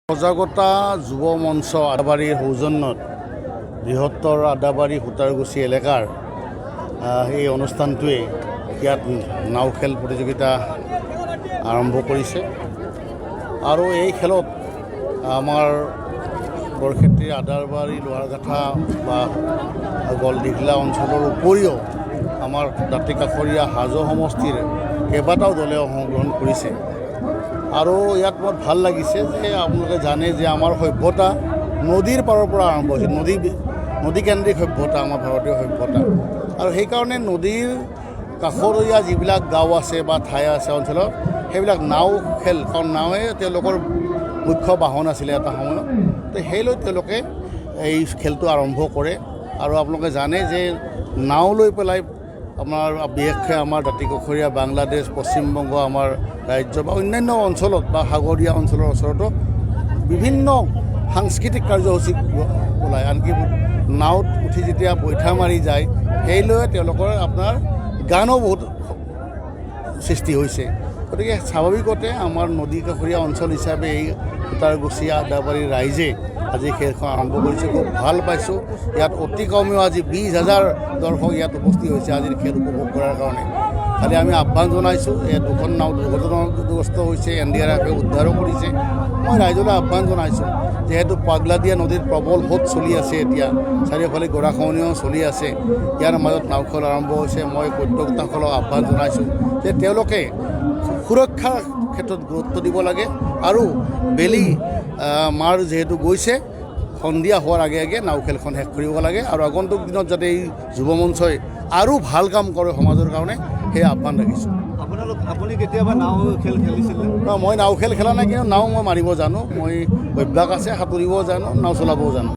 সজাগতা যুৱ মঞ্চ আদাবাৰীৰ সৌজন্যত বৃহত্তৰ আদাবাৰী সূতাৰগুছি এলেকাৰ এই অনুষ্ঠানটোৱে ইয়াত নাও খেল প্ৰতিযোগিতা আৰম্ভ কৰিছে আৰু এই খেলত আমাৰ বৰক্ষেত্ৰী আদাবাৰী লোহাৰগাঠা বা গলদিঘলা অঞ্চলৰ উপৰিও আমাৰ দাঁতিকাষৰীয়া হাজো সমষ্টিৰ কেইবাটাও দলে অংশগ্ৰহণ কৰিছে। আৰু ইয়াত মোৰ ভাল লাগিছে যে আপোনালোকে জানে যে আমাৰ সভ্যতা নদীৰ পাৰৰ পৰা আৰম্ভ হৈছিল। নদীকেন্দ্ৰিক সভ্যতা আমাৰ ভাৰতীয় সভ্যতা, আৰু সেইকাৰণে নদীৰ কাষৰীয়া যিবিলাক গাঁও আছে বা ঠাই আছে অঞ্চলত সেইবিলাক নাও খেল, কাৰণ নাৱে তেওঁলোকৰ মুখ্য বাহন আছিলে এটা সময়ত। তো সেইলৈ তেওঁলোকে এই খেলটো আৰম্ভ কৰে। আৰু আপোনালোকে জানে যে নাও লৈ পেলাই আমাৰ বিশেষকৈ আমাৰ দাঁতিকাষৰীয়া বাংলাদেশ, পশ্চিমবংগ আমাৰ ৰাজ্য বা অন্যান্য অঞ্চলত বা সাগৰীয়া অঞ্চলৰ ওচৰতো বিভিন্ন সাংস্কৃতিক কাৰ্যসূচী ওলায়। আনকি নাৱত উঠি যেতিয়া বৈঠা মাৰি যায় সেইলৈ তেওঁলোকৰ আপোনাৰ গানো বহুত সৃষ্টি হৈছে। গতিকে স্বাভাৱিকতে আমাৰ নদী কাষৰীয়া অঞ্চল হিচাপে এই সূতাৰগুছি আদাবাৰীৰ ৰাইজে আজি খেলখন আৰম্ভ কৰিছে। খুব ভাল পাইছোঁ। ইয়াত অতি কমেও আজি 20,000 দৰ্শক ইয়াত উপস্থিত হৈছে আজিৰ খেল উপভোগ কৰাৰ কাৰণে। খালি আমি আহ্বান জনাইছোঁ, এই দুখন নাও দুৰ্ঘটনাগ্ৰস্ত হৈছে, NDRFে উদ্ধাৰো কৰিছে। মই ৰাইজলৈ আহ্বান জনাইছোঁ, যিহেতু পাগলাদিয়া নদীৰ প্ৰবল সোঁত চলি আছে, এতিয়া চাৰিওফালে গৰাখহনীয়াও চলি আছে, ইয়াৰ মাজত নাও খেল আৰম্ভ হৈছে। মই উদ্যোক্তাসকলক আহ্বান জনাইছোঁ যে তেওঁলোকে সুৰক্ষাৰ ক্ষেত্ৰত গুৰুত্ব দিব লাগে আৰু বেলি মাৰ যিহেতু গৈছে, সন্ধিয়া হোৱাৰ আগে আগে নাও খেলখন শেষ কৰিব লাগে। আৰু আগন্তুক দিনত যাতে এই যুৱ মঞ্চই আৰু ভাল কাম কৰে সমাজৰ কাৰণে, সেই আহ্বান ৰাখিছোঁ। আপুনি কেতিয়াবা নাও খেল খেলিছিল? মই নাও খেল খেলা নাই, কিন্তু নাও মই মাৰিব জানো, মই অভ্যাস আছে, সাঁতুৰিবও জানো, নাও চলাবও জানো।